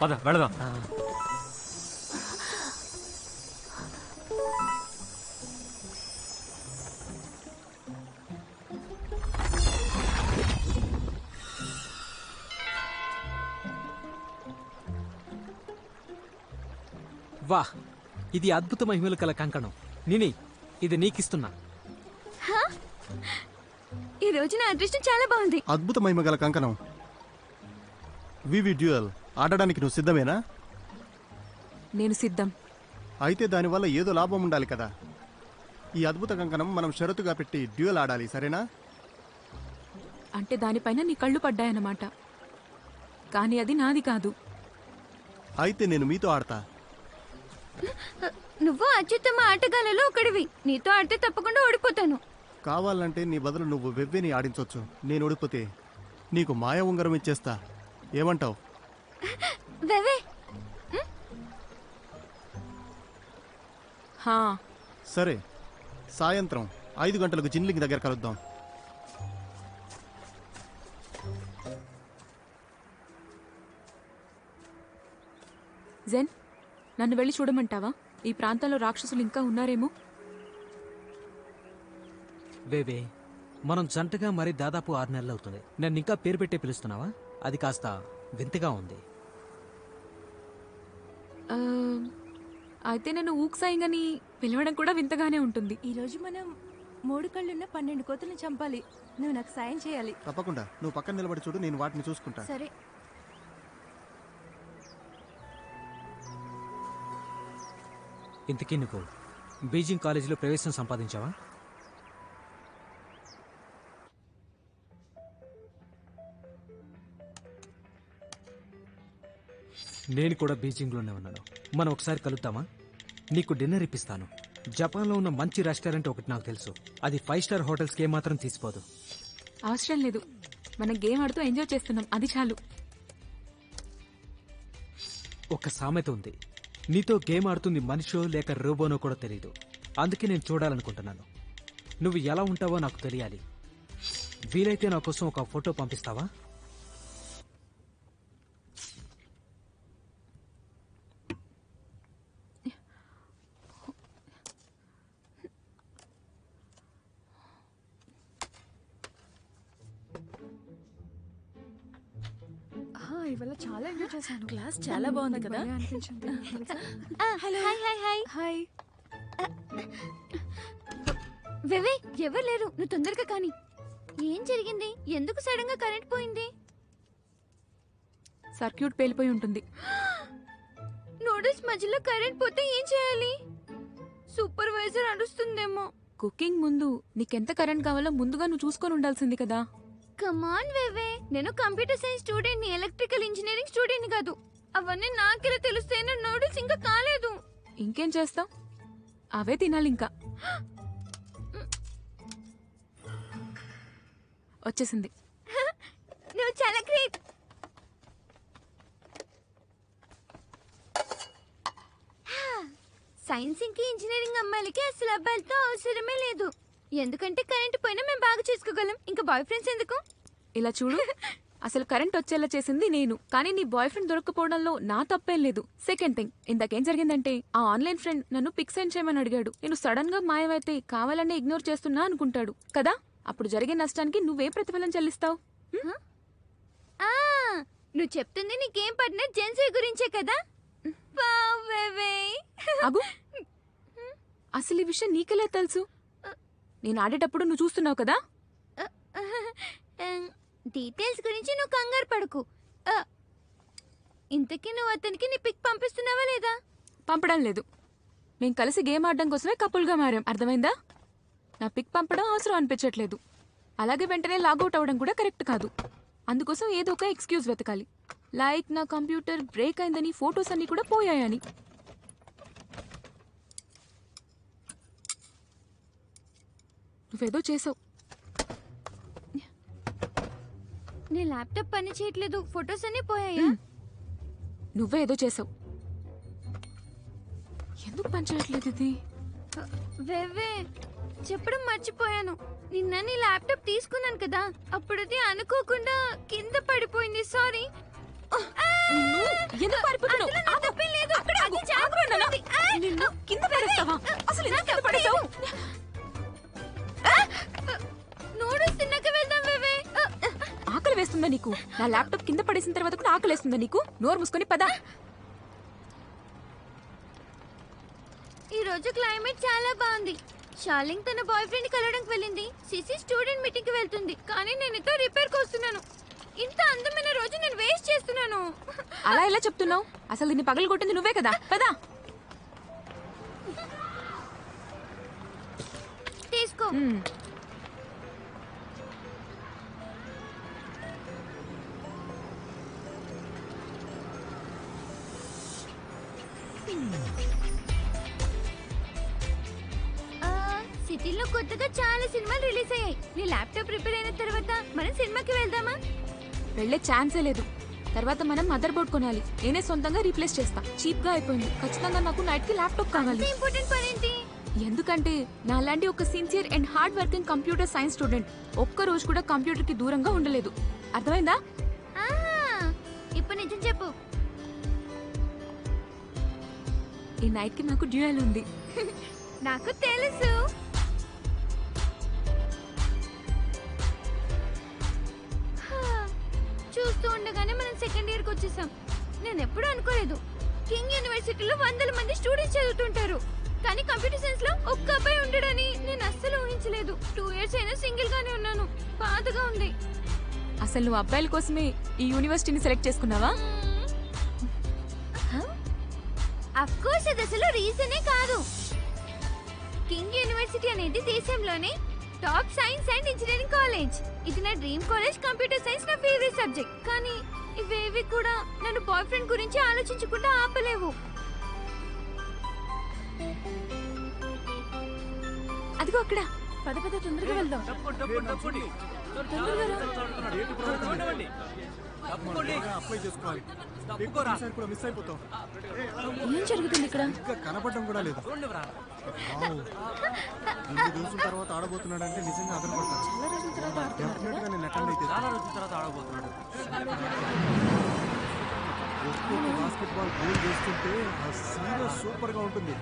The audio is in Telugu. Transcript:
పద వెళదాం. వా, ఇది అద్భుత మహిమలు కల కంకణం. నిని, ఇది నీకిస్తున్నా. ఈ రోజు నా అదృష్టం చాలా బాగుంది. అద్భుత మహిమ గల కంకణం. వివి డ్యూయల్ ఆడడానికి నువ్వు సిద్ధమేనా? నేను సిద్ధం. అయితే దానివల్ల ఏదో లాభం ఉండాలి కదా. ఈ అద్భుత కంకణం మనం షరతుగా పెట్టి డ్యూయల్ ఆడాలి, సరేనా? అంటే దానిపైన నీ కళ్ళు పడ్డాయన్నమాట. కానీ అది నాది కాదు. అయితే నేను మీతో ఆడతా. నువ్వు అత్యుత్తమ ఆటగాళ్ళలో ఒకడివి. నీతో ఆడితే తప్పకుండా ఓడిపోతాను. కావాలంటే నీ బదులు నువ్వు వెవ్వేని ఆడించవచ్చు. నేను ఓడిపోతే నీకు మాయ ఉంగరం ఇచ్చేస్తా. ఏమంటావు? వెవే సరే, సాయంత్రం 5 గంటలకు జిన్లింగ్ దగ్గర కలుద్దాం. జెన్, నన్ను వెళ్ళి చూడమంటావా? ఈ ప్రాంతంలో రాక్షసులు ఇంకా ఉన్నారేమో. వేవే, మనం జంటగా మరి దాదాపు 6 నెలలు అవుతుంది. నన్ను ఇంకా పేరు పెట్టే పిలుస్తున్నావా? అది కాస్త వింతగా ఉంది. అయితే నేను ఊక్సాయింగని పిలవడం కూడా వింతగానే ఉంటుంది. ఈరోజు మనం 3 కళ్ళున్న 12 కోతులను చంపాలి. నువ్వు నాకు సాయం చేయాలి. తప్పకుండా. నువ్వు పక్కన నిలబడి చూడు, నేను వాటిని చూసుకుంటా. సరే. ఇంతకీ నువ్వు బీజింగ్ కాలేజీలో ప్రవేశం సంపాదించావా? నేను కూడా బీజింగ్లోనే ఉన్నాను. మనం ఒకసారి కలుద్దామా? నీకు డిన్నర్ ఇప్పిస్తాను. జపాన్లో ఉన్న మంచి రెస్టారెంట్ ఒకటి నాకు తెలుసు. అది 5 స్టార్ హోటల్స్కి ఏమాత్రం తీసిపోదు. అవసరం లేదు, మనం గేమ్ ఆడుతూ ఎంజాయ్ చేస్తున్నాం, అది చాలు. ఒక సామెత ఉంది, నీతో గేమ్ ఆడుతుంది మనిషో లేక రోబోనో కూడా తెలియదు. అందుకే నేను చూడాలనుకుంటున్నాను. నువ్వు ఎలా ఉంటావో నాకు తెలియాలి. వీలైతే నా కోసం ఒక ఫోటో పంపిస్తావా? ఇవాళ చాలా ఎంజాయ్ చేశాను. క్లాస్ చాలా బాగుంది కదా. Hello. Hi hi hi hi. వెవే, ఎవరు లేరు. నువ్వు తొందరగా కానీ. ఏం జరిగింది? ఎందుకు సడన్ గా కరెంట్ పోయింది? సర్క్యూట్ పేలిపోయి ఉంటుంది. నూడిల్స్ మధ్యలో కరెంట్ పోతే ఏం చేయాలి? సూపర్వైజర్ అరుస్తుందేమో. కుకింగ్ ముందు నీకెంత కరెంట్ కావాలో ముందుగా నువ్వు చూసుకొని ఉండాల్సింది కదా. కమాన్ వేవే, నేను కంప్యూటర్ సైన్స్ స్టూడెంట్ ని, ఎలక్ట్రికల్ ఇంజనీరింగ్ స్టూడెంట్ కాదు. అవన్నీ నాకెలా తెలుస్తాయి? నా నూడిల్స్ ఇంకా కాలేదు. ఇంకేం చేస్తావు? అవే తినాలి ఇంకా. వచ్చేసింది. నువ్వు చాలా గ్రేట్. సైన్స్ ఇంకా ఇంజనీరింగ్ అమ్మాయిలకి అసలు అబ్బాయిలతో అవసరమే లేదు. ఎందుకంటే కరెంట్ పోయినా మేము బాగా చేసుకోగలం. ఇంకా బాయ్ ఫ్రెండ్స్ ఎందుకు? ఇలా చూడు, అసలు కరెంట్ వచ్చేలా చేసింది నేను, కానీ నీ బాయ్ ఫ్రెండ్ దొరకపోవడంలో నా తప్పేం లేదు. సెకండ్ థింగ్, ఇందాకేం జరిగిందంటే ఆ ఆన్లైన్ ఫ్రెండ్ నన్ను పిక్ సెండ్ చేయమని అడిగాడు. నేను సడన్ గా మాయమైతే కావాలనే ఇగ్నోర్ చేస్తున్నా అనుకుంటాడు కదా. అప్పుడు జరిగే నష్టానికి నువ్వే ప్రతిఫలం చెల్లిస్తావు? నువ్వు చెప్తుంది నీకేం పార్ట్నర్ జెన్సీ గురించే కదా? అగు, అసలు ఈ విషయం నీకెలా తెలుసు? నేను ఆడేటప్పుడు నువ్వు చూస్తున్నావు కదా. డీటెయిల్స్ గురించి నువ్వు కంగారు పడకు. ఇంతకీ నువ్వు అతనికి నీ పిక్ పంపిస్తున్నావా లేదా? పంపడం లేదు. మేము కలిసి గేమ్ ఆడడం కోసమే కపుల్గా మారాం, అర్థమైందా? నా పిక్ పంపడం అవసరం అనిపించట్లేదు. అలాగే వెంటనే లాగౌట్ అవ్వడం కూడా కరెక్ట్ కాదు. అందుకోసం ఏదో ఒక ఎక్స్క్యూజ్ వెతకాలి. లైక్ నా కంప్యూటర్ బ్రేక్ అయిందని, ఫొటోస్ అన్ని కూడా పోయాయని. నువ్వేదో చేసావు. నీ ల్యాప్టాప్ పని చేయట్లేదు, ఫొటోస్ అన్ని పోయాయా? నువ్వే ఏదో చేసావు. ఎందుకు పనిచేయట్లేదు ఇది? వేవే చెప్పడం మర్చిపోయాను. నిన్న నీ ల్యాప్టాప్ తీసుకున్నాను కదా, అప్పుడది అనుకోకుండా కింద పడిపోయింది. సారీ. ఎందుకు పారిపోతున్నావు? నిన్ను కింద పడేస్తావా? అసలు ఎందుకు కింద పడేసావు? నూడిల్స్ తిన్నాక వెళ్దాం వేవే. ఆకలి వేస్తుందా నీకు? నా ల్యాప్టాప్ కింద పడేసిన తర్వాత కూడా ఆకలి వేస్తుందా నీకు? నోరు మూసుకొని పదా. ఈ రోజు క్లైమేట్ చాలా బాగుంది. షాలింగ్ తన బాయ్ ఫ్రెండ్ కలవడానికి వెళ్ళింది. సిసి స్టూడెంట్ మీటింగ్ కి వెళ్తుంది. కానీ నేను ఇతో రిపేర్ కి వస్తున్నాను. ఇంత అందమైన రోజు నేను వేస్ట్ చేస్తున్నాను. అలా ఎలా చెప్తున్నావు? అసలు దీన్ని పగలు కొట్టింది నువ్వే కదా. పదా. తీసుకో. సిటీలో కొత్తగా చాలా సినిమాలు రిలీజ్ అయ్యాయి. నీ ల్యాప్టాప్ రిపేర్ అయిన తర్వాత మనం సినిమాకి వెళ్దామా? వెళ్లే ఛాన్సే లేదు. తర్వాత మనం మదర్ బోర్డ్ కొనాలి. నేనే సొంతంగా రీప్లేస్ చేస్తా. చీప్ గా అయిపోయింది. ఖచ్చితంగా నాకు నైట్ కి ల్యాప్టాప్ కావాలి. ఇంపార్టెంట్ పని ఏంటి? ఎందుకంటే నాలాంటి ఒక sincere and hard working computer science student ఒక్క రోజు కూడా కంప్యూటర్ కి దూరంగా ఉండలేదు. అర్థమైందా? ఇప్పుడు నిజం చెప్పు. ఈ నైట్ కి నాకు డ్యూయల్ ఉంది. నాకు తెలుసు. చూస్తూ ఉండగానే మనం సెకండ్ ఇయర్ కి వచ్చేసాం. నేను ఎప్పుడూ అనుకోలేదు కింగ్ యూనివర్సిటీలో 100 మంది స్టూడెంట్స్ చదువుతుంటారు, కానీ కంప్యూటర్ సైన్స్ లో ఒక్క అబ్బాయి ఉండడని నేను అస్సలు ఊహించలేదు. 2 ఇయర్స్ అయినా సింగిల్ గానే ఉన్నాను. బాధగా ఉంది. అసలు నువ్వు అబ్బాయిల కోసమే ఈ యూనివర్సిటీని సెలెక్ట్ చేసుకున్నావా? అఫ్ కోర్స్ అది అసలు రీజనే కాదు. కింగ్ యూనివర్సిటీ అనేది దేశంలోనే top science and engineering college. ఇది నా డ్రీమ్ కాలేజ్. కంప్యూటర్ సైన్స్ నా ఫేవరెట్ సబ్జెక్ట్. కానీ ఇవేవి కూడా నన్ను బాయ్ ఫ్రెండ్ గురించి ఆలోచించకుండా ఆపలేవు. అదిగో అక్కడ. పద పద తొందరగా వెళ్దాం. అప్లై చేసుకోవాలి. మిస్ అయిపోతాం. ఏం జరుగుతుంది ఇక్కడ? ఇంకా కనపడడం కూడా లేదు. ఎన్ని రోజుల తర్వాత ఆడబోతున్నాడంటే నిజంగా అదనపడతాను. డెఫినెట్ గా నేను అటెండ్ అయితే బాస్కెట్ బాల్ గోల్ వేస్తుంటే ఆ సీన్ సూపర్ గా ఉంటుంది.